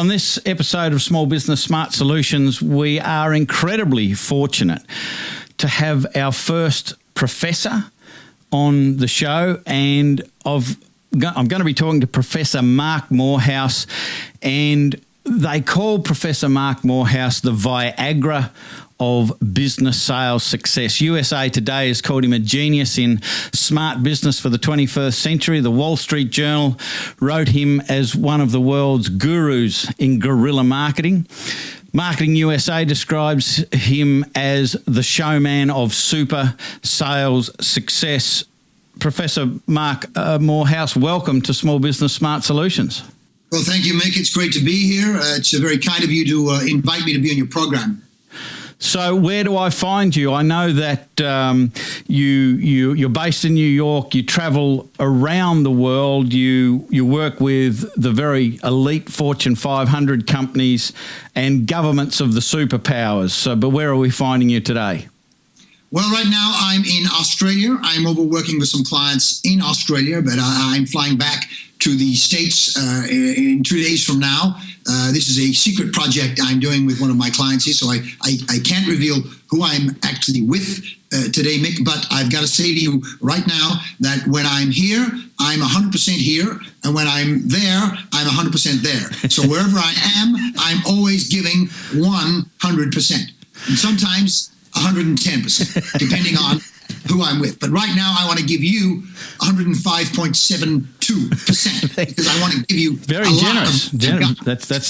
on this episode of Small Business Smart Solutions, we are incredibly fortunate to have our first professor on the show, and I'm going to be talking to Professor Mark Morehouse, and they call Professor Mark Morehouse the Viagra of business sales success. USA Today has called him a genius in smart business for the 21st century. The Wall Street Journal wrote him as one of the world's gurus in guerrilla marketing. Marketing USA describes him as the showman of super sales success. Professor Mark Morehouse, welcome to Small Business Smart Solutions. Well, thank you, Mick. It's great to be here. It's very kind of you to invite me to be on your program. So where do I find you? I know that you're based in New York. You travel around the world. You work with the very elite Fortune 500 companies and governments of the superpowers. So, but where are we finding you today? Well, right now I'm in Australia. I'm over working with some clients in Australia, but I'm flying back to the States in 2 days from now. This is a secret project I'm doing with one of my clients here, so I can't reveal who I'm actually with today, Mick, but I've got to say to you right now that when I'm here, I'm 100% here, and when I'm there, I'm 100% there. So wherever I am, I'm always giving 100%, and sometimes 110%, depending on who I'm with. But right now, I want to give you 105.72% because I want to give you very generous.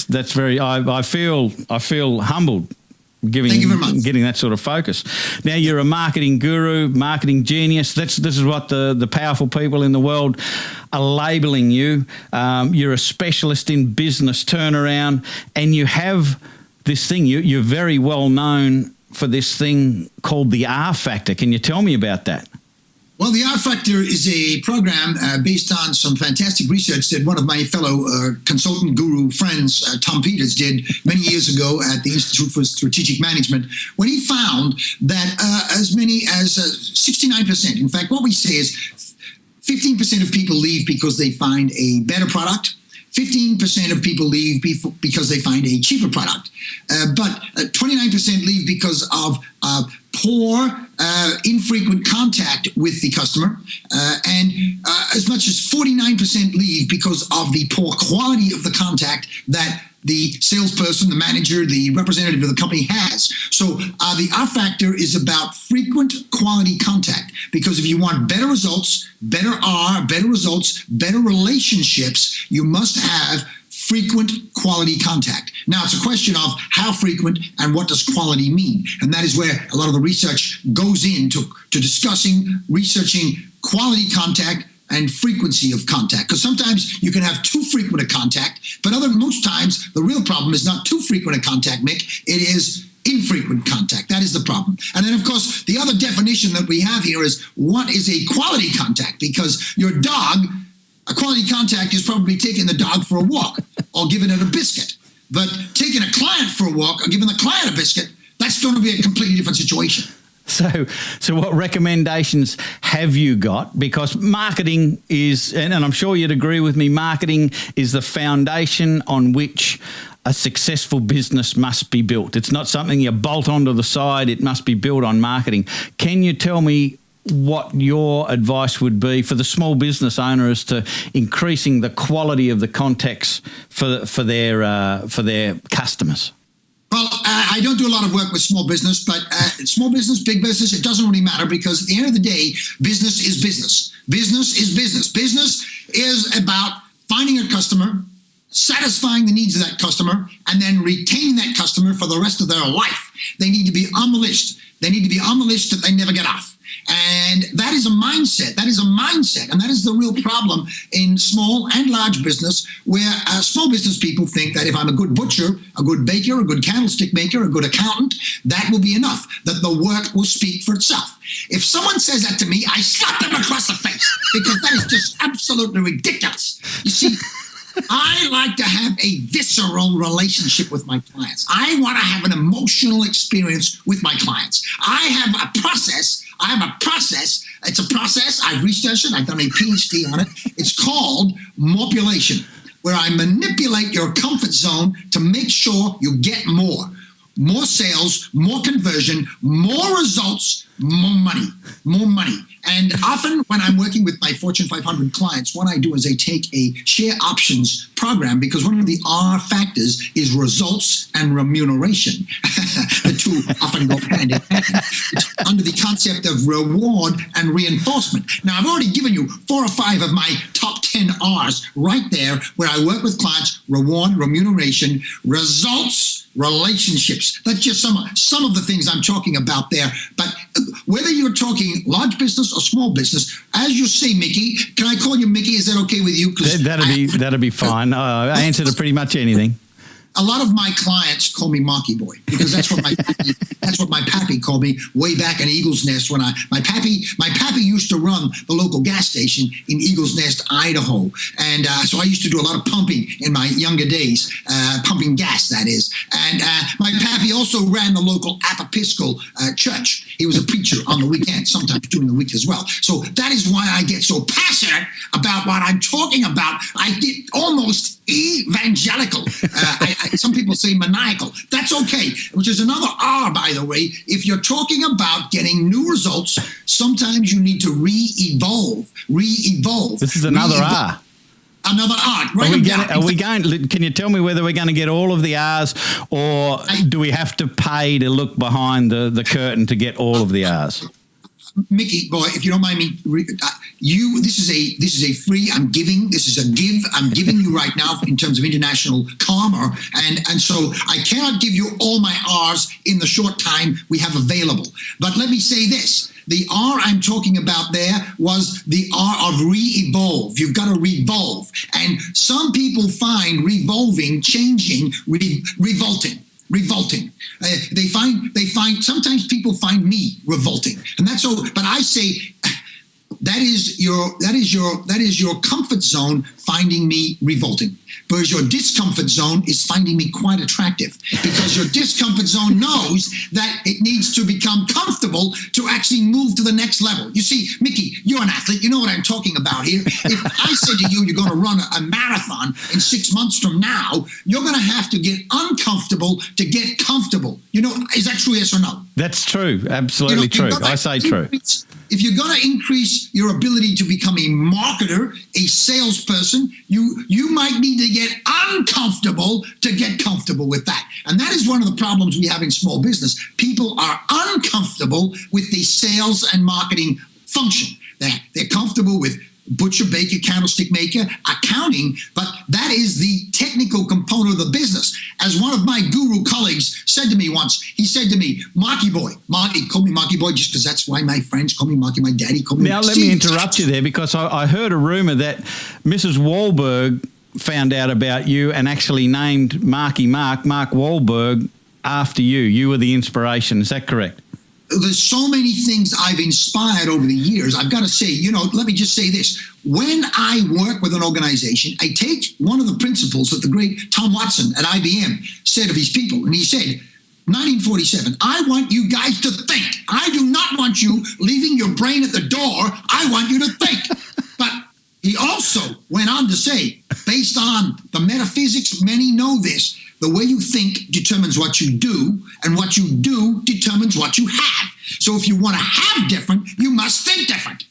That's very. I feel humbled getting that sort of focus. Now you're a marketing guru, marketing genius. This is what the powerful people in the world are labeling you. You're a specialist in business turnaround, and you have this thing. You're very well known for this thing called the RFactor. Can you tell me about that? Well, the RFactor is a program based on some fantastic research that one of my fellow consultant guru friends, Tom Peters, did many years ago at the Institute for Strategic Management, when he found that as many as 69%, in fact, what we say is 15% of people leave because they find a better product, 15% of people leave because they find a cheaper product, but 29% leave because of poor, infrequent contact with the customer, and as much as 49% leave because of the poor quality of the contact that the salesperson, the manager, the representative of the company has. So the RFactor is about frequent quality contact, because if you want better results, better results, better relationships, you must have frequent quality contact. Now, it's a question of how frequent and what does quality mean. And that is where a lot of the research goes into discussing, researching quality contact and frequency of contact. Because sometimes you can have too frequent a contact, but most times the real problem is not too frequent a contact, Mick. It is infrequent contact. That is the problem. And then, of course, the other definition that we have here is what is a quality contact? Because your dog, a quality contact is probably taking the dog for a walk or giving it a biscuit. But taking a client for a walk or giving the client a biscuit, that's going to be a completely different situation. So what recommendations have you got? Because marketing is, and I'm sure you'd agree with me, marketing is the foundation on which a successful business must be built. It's not something you bolt onto the side. It must be built on marketing. Can you tell me what your advice would be for the small business owner as to increasing the quality of the contacts for their customers? Well, I don't do a lot of work with small business, but small business, big business, it doesn't really matter, because at the end of the day, business is business. Business is business. Business is about finding a customer, satisfying the needs of that customer, and then retaining that customer for the rest of their life. They need to be on the list. They need to be on the list that they never get off. And that is a mindset. That is a mindset. And that is the real problem in small and large business, where small business people think that if I'm a good butcher, a good baker, a good candlestick maker, a good accountant, that will be enough, that the work will speak for itself. If someone says that to me, I slap them across the face, because that is just absolutely ridiculous. You see, I like to have a visceral relationship with my clients. I want to have an emotional experience with my clients. I have a process. It's a process. I've researched it. I've done a PhD on it. It's called manipulation. where I manipulate your comfort zone to make sure you get more. More sales, more conversion, more results, more money, more money. And often when I'm working with my Fortune 500 clients, what I do is I take a share options program, because one of the R factors is results and remuneration. The two often go hand in hand. It's under the concept of reward and reinforcement. Now, I've already given you 4 or 5 of my top 10 R's right there, where I work with clients: reward, remuneration, results, relationships. That's just some of the things I'm talking about there. But whether you're talking large business or small business, as you say, Mickey, can I call you Mickey? Is that okay with you? That'd be fine. I answer to pretty much anything. A lot of my clients call me Marky Boy, because that's what my pappy called me way back in Eagle's Nest. When my pappy used to run the local gas station in Eagle's Nest, Idaho, and so I used to do a lot of pumping in my younger days, pumping gas, that is. And my pappy also ran the local Episcopal church. He was a preacher on the weekend, sometimes during the week as well. So that is why I get so passionate about what I'm talking about. I get almost evangelical. Some people say maniacal. That's okay, which is another R, by the way. If you're talking about getting new results, sometimes you need to re-evolve. This is another R. Another R. Can you tell me whether we're going to get all of the R's, or do we have to pay to look behind the curtain to get all of the R's? Mickey, boy, if you don't mind me, this is a free. This is a give. I'm giving you right now in terms of international karma, and so I cannot give you all my R's in the short time we have available. But let me say this: the R I'm talking about there was the R of re-evolve. You've got to revolve, and some people find revolving, changing, revolting. Sometimes people find me revolting, and that's all. But I say that is your comfort zone finding me revolting, whereas your discomfort zone is finding me quite attractive, because your discomfort zone knows that it needs to become comfortable to actually move to the next level. You see, Mickey, you're an athlete. You know what I'm talking about here. If I said to you, you're going to run a marathon in 6 months from now, you're going to have to get uncomfortable to get comfortable. You know, is that true, yes or no? That's true. Absolutely true. I say true. If you're going to increase your ability to become a marketer, a salesperson, you might need to get uncomfortable to get comfortable with that. And that is one of the problems we have in small business. People are uncomfortable with the sales and marketing function. They're comfortable with butcher, baker, candlestick maker, accounting, but that is the technical component of the business. As one of my guru colleagues said to me once, he said to me, Marky Boy, he called me Marky Boy just because that's why my friends call me Marky, my daddy called me. Now, let me interrupt you there, because I heard a rumor that Mrs. Wahlberg found out about you and actually named Mark Wahlberg after you. You were the inspiration. Is that correct? There's so many things I've inspired over the years. I've got to say, let me just say this. When I work with an organization, I take one of the principles that the great Tom Watson at IBM said of his people. And he said, 1947, I want you guys to think. I do not want you leaving your brain at the door. I want you to think. But he also went on to say, based on the metaphysics, many know this, the way you think determines what you do, and what you do determines what you have. So if you want to have different, you must think different.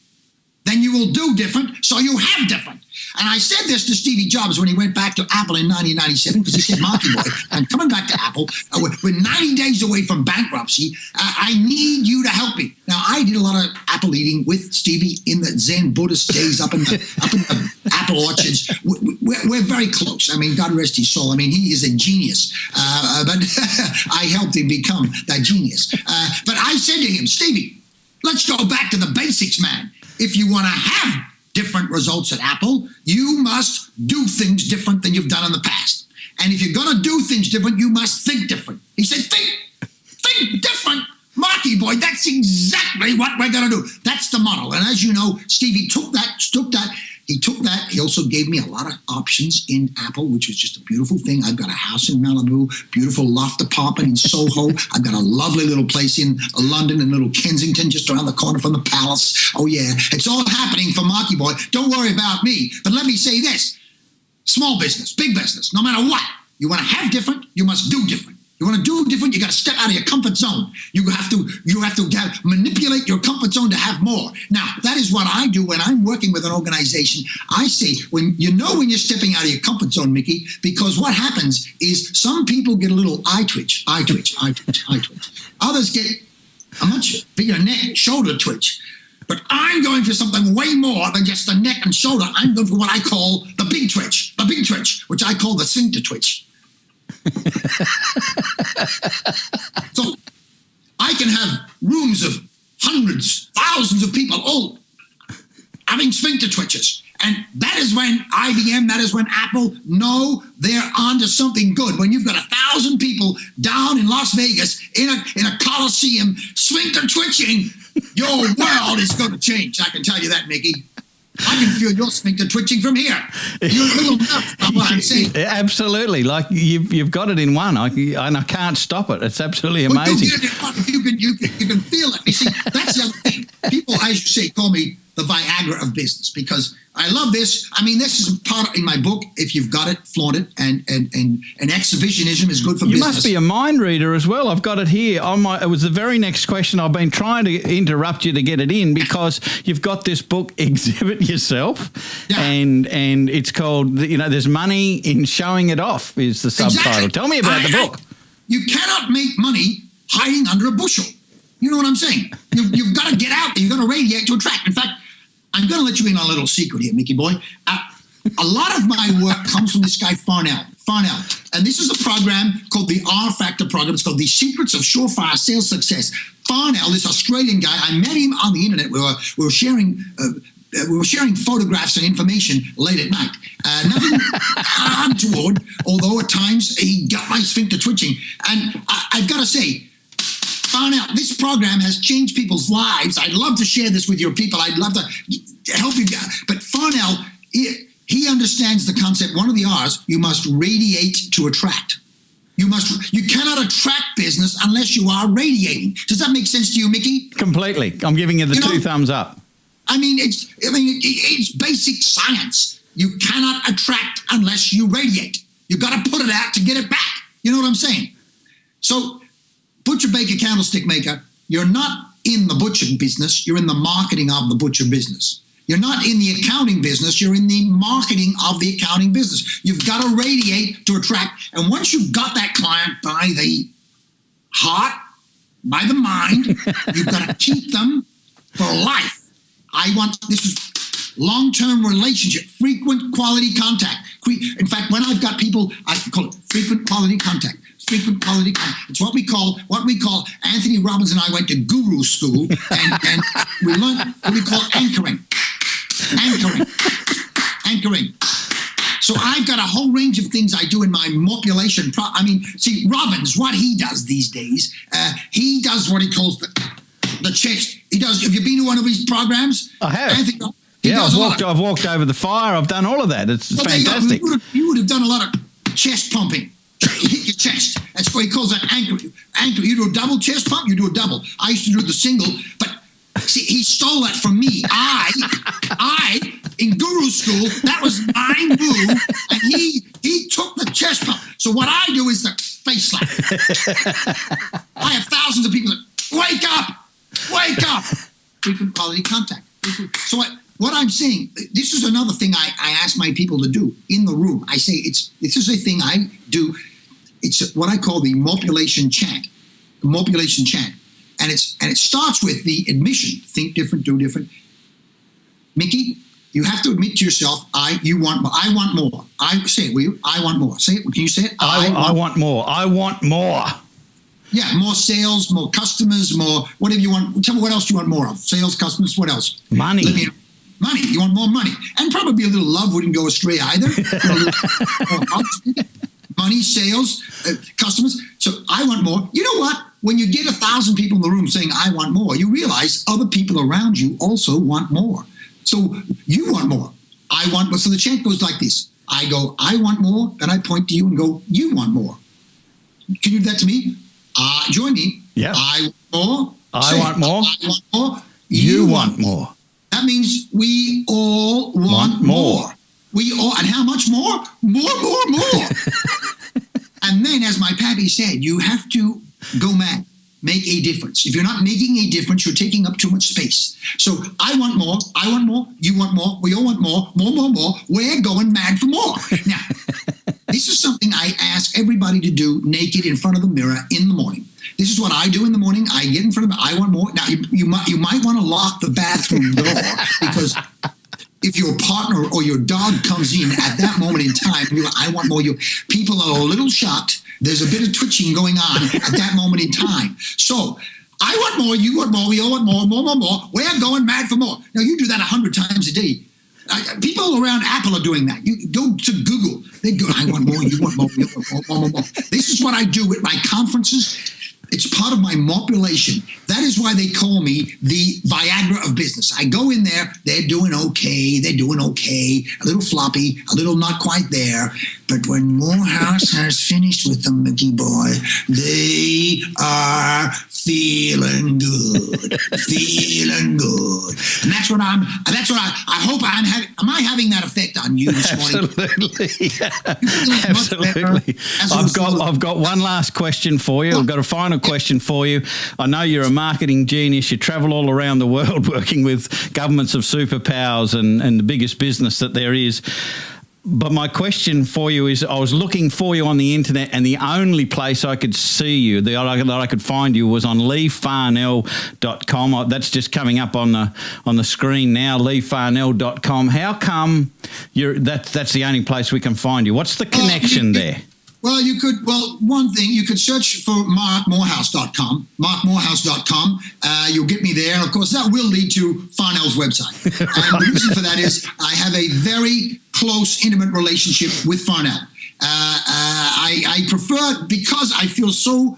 Then you will do different, so you have different. And I said this to Stevie Jobs when he went back to Apple in 1997, because he said, Marky Boy, I'm coming back to Apple. We're 90 days away from bankruptcy. I need you to help me. Now, I did a lot of apple eating with Stevie in the Zen Buddhist days up in the apple orchards. We're very close. I mean, God rest his soul. I mean, he is a genius. But I helped him become that genius. But I said to him, Stevie, let's go back to the basics, man. If you want to have different results at Apple, you must do things different than you've done in the past. And if you're going to do things different, you must think different. He said, think different. Marky Boy, that's exactly what we're going to do. That's the model. And as you know, Stevie took that. He also gave me a lot of options in Apple, which was just a beautiful thing. I've got a house in Malibu, beautiful loft apartment in Soho. I've got a lovely little place in London, in little Kensington, just around the corner from the palace. Oh, yeah. It's all happening for Marky Boy. Don't worry about me. But let me say this. Small business, big business, no matter what. You want to have different, you must do different. You want to do different, you got to step out of your comfort zone. You have to manipulate your comfort zone to have more. Now, that is what I do when I'm working with an organization. I say, when you're stepping out of your comfort zone, Mickey, because what happens is some people get a little eye twitch. Others get a much bigger neck, shoulder twitch. But I'm going for something way more than just the neck and shoulder. I'm going for what I call the big twitch, which I call the sphincter twitch. So I can have rooms of hundreds, thousands of people all having sphincter twitches. And that is when IBM, that is when Apple know they're onto something good. When you've got 1,000 people down in Las Vegas in a coliseum, sphincter twitching, your world is going to change. I can tell you that, Mickey. I can feel your sphincter twitching from here. You're a little nuts about what I'm saying. Absolutely. Like you've got it in one. And I can't stop it. It's absolutely amazing. You can feel it. You see, that's the other thing. People, as you say, call me the Viagra of business because I love this. I mean, this is part in my book. If you've got it, flaunt it. And exhibitionism is good for business. You must be a mind reader as well. I've got it here. It was the very next question. I've been trying to interrupt you to get it in because you've got this book, Exhibit Yourself. Yeah. And it's called, there's money in showing it off is the subtitle. Exactly. Tell me about the book. You cannot make money hiding under a bushel. You know what I'm saying? You've got to get out there. You've got to radiate to attract. In fact, I'm going to let you in on a little secret here, Mickey boy. A lot of my work comes from this guy, Farnell. And this is a program called the RFactor program. It's called The Secrets of Surefire Sales Success. Farnell, this Australian guy, I met him on the internet. We were sharing photographs and information late at night. Nothing untoward, although at times he got my sphincter twitching. And I've got to say, Farnell, this program has changed people's lives. I'd love to share this with your people. I'd love to help you. But Farnell, he understands the concept. One of the R's, you must radiate to attract. You cannot attract business unless you are radiating. Does that make sense to you, Mickey? Completely. I'm giving you the two thumbs up. I mean, it's basic science. You cannot attract unless you radiate. You got to put it out to get it back. You know what I'm saying? So, butcher, baker, candlestick maker, you're not in the butcher business. You're in the marketing of the butcher business. You're not in the accounting business. You're in the marketing of the accounting business. You've got to radiate to attract. And once you've got that client by the heart, by the mind, you've got to keep them for life. This is long-term relationship, frequent quality contact. In fact, when I've got people, I call it frequent quality contact. Frequent quality contact. It's what we call Anthony Robbins and I went to guru school and we learned what we call anchoring. So I've got a whole range of things I do in my manipulation. See, Robbins, what he does these days, he does what he calls the chest. He does. Have you been to one of his programs? I have. Anthony, I've walked over the fire. I've done all of that. It's fantastic. You would have done a lot of chest pumping. You hit your chest. That's what he calls that anchor. You do a double chest pump, you do a double. I used to do the single, but see, he stole that from me. I in guru school, that was my move, and he took the chest pump. So what I do is the face slap. I have thousands of people that wake up. Frequent quality contact. So what I'm saying, this is another thing I ask my people to do in the room. I say this is a thing I do. It's what I call the manipulation chant. And it starts with the admission. Think different, do different. Mickey, you have to admit to yourself, you want more. I want more. Say it, will you? I want more. Say it. Can you say it? I want more. I want more. Yeah, more sales, more customers, more whatever you want. Tell me what else you want more of. Sales, customers, what else? Money. Money. You want more money. And probably a little love wouldn't go astray either. Money, sales, customers. So I want more. You know what? When you get 1,000 people in the room saying, I want more, you realize other people around you also want more. So you want more. I want more. So the chant goes like this. I go, I want more. Then I point to you and go, you want more. Can you do that to me? Join me. Yeah. I want more. I want more. I want more. You want more. That means we all want more. And how much more? More. And then, as my pappy said, you have to go mad. Make a difference. If you're not making a difference, you're taking up too much space. So I want more, you want more, we all want more. We're going mad for more. Now, this is something I ask everybody to do naked in front of the mirror in the morning. This is what I do in the morning. I get in front of I want more. Now, you might want to lock the bathroom door because if your partner or your dog comes in at that moment in time, you're like, I want more. People are a little shocked. There's a bit of twitching going on at that moment in time. So I want more, you want more, we all want more. We're going mad for more. Now, you do that 100 times a day. People around Apple are doing that. You go to Google. They go, I want more, you want more, we all want more. This is what I do at my conferences. It's part of my population. That is why they call me the Viagra of business. I go in there, they're doing okay, a little floppy, a little not quite there. But when Morehouse has finished with them, Mickey boy, they are feeling good. And that's what I hope I'm having. Am I having that effect on you this morning? Absolutely. I've got one last question for you. I've got a final question for you. I know you're a marketing genius. You travel all around the world working with governments of superpowers and the biggest business that there is. But my question for you is, I was looking for you on the internet, and the only place I could see you, that I could find you, was on LeighFarnell.com. That's just coming up on the screen now, LeighFarnell.com. How come that's the only place we can find you? What's the connection there? Well, one thing, you could search for markmorehouse.com, markmorehouse.com. You'll get me there. Of course, that will lead to Farnell's website. And the reason for that is I have a very close, intimate relationship with Farnell. I prefer, because I feel so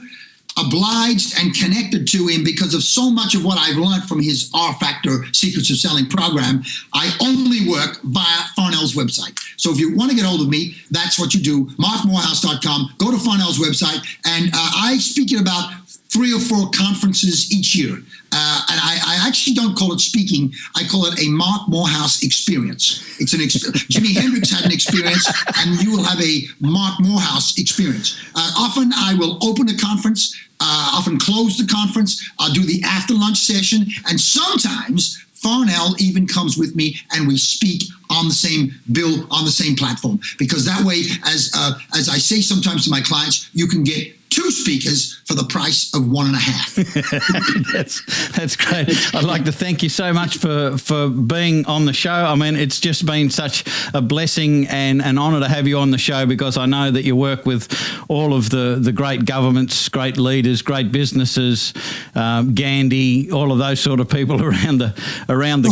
obliged and connected to him because of so much of what I've learned from his RFactor Secrets of Selling program, I only work via Farnell's website. So if you want to get hold of me, that's what you do. markmorehouse.com, go to Farnell's website, and I speak at about 3 or 4 conferences each year. And I actually don't call it speaking. I call it a Mark Morehouse experience. It's an Jimi Hendrix had an experience, and you will have a Mark Morehouse experience. Often I will open a conference, often close the conference. I'll do the after lunch session, and sometimes Farnell even comes with me, and we speak on the same bill, on the same platform. Because that way, as I say sometimes to my clients, you can get 2 speakers for the price of 1.5. That's great. I'd like to thank you so much for being on the show. I mean, it's just been such a blessing and an honour to have you on the show, because I know that you work with all of the great governments, great leaders, great businesses, Gandhi, all of those sort of people around the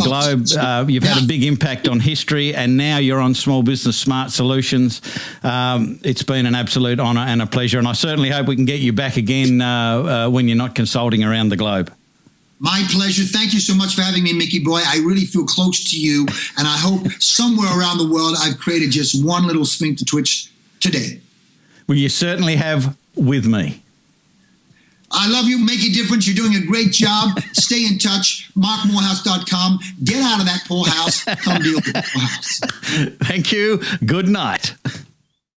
globe. You've had a big impact on history, and now you're on Small Business Smart Solutions. It's been an absolute honour and a pleasure, and I certainly hope we can get you back again when you're not consulting around the globe. My pleasure. Thank you so much for having me, Mickey boy. I really feel close to you, and I hope somewhere around the world I've created just one little sphincter twitch today. Well, you certainly have with me. I love you. Make a difference. You're doing a great job. Stay in touch. MarkMorehouse.com. Get out of that poor house. Come deal with the poor house. Thank you. Good night.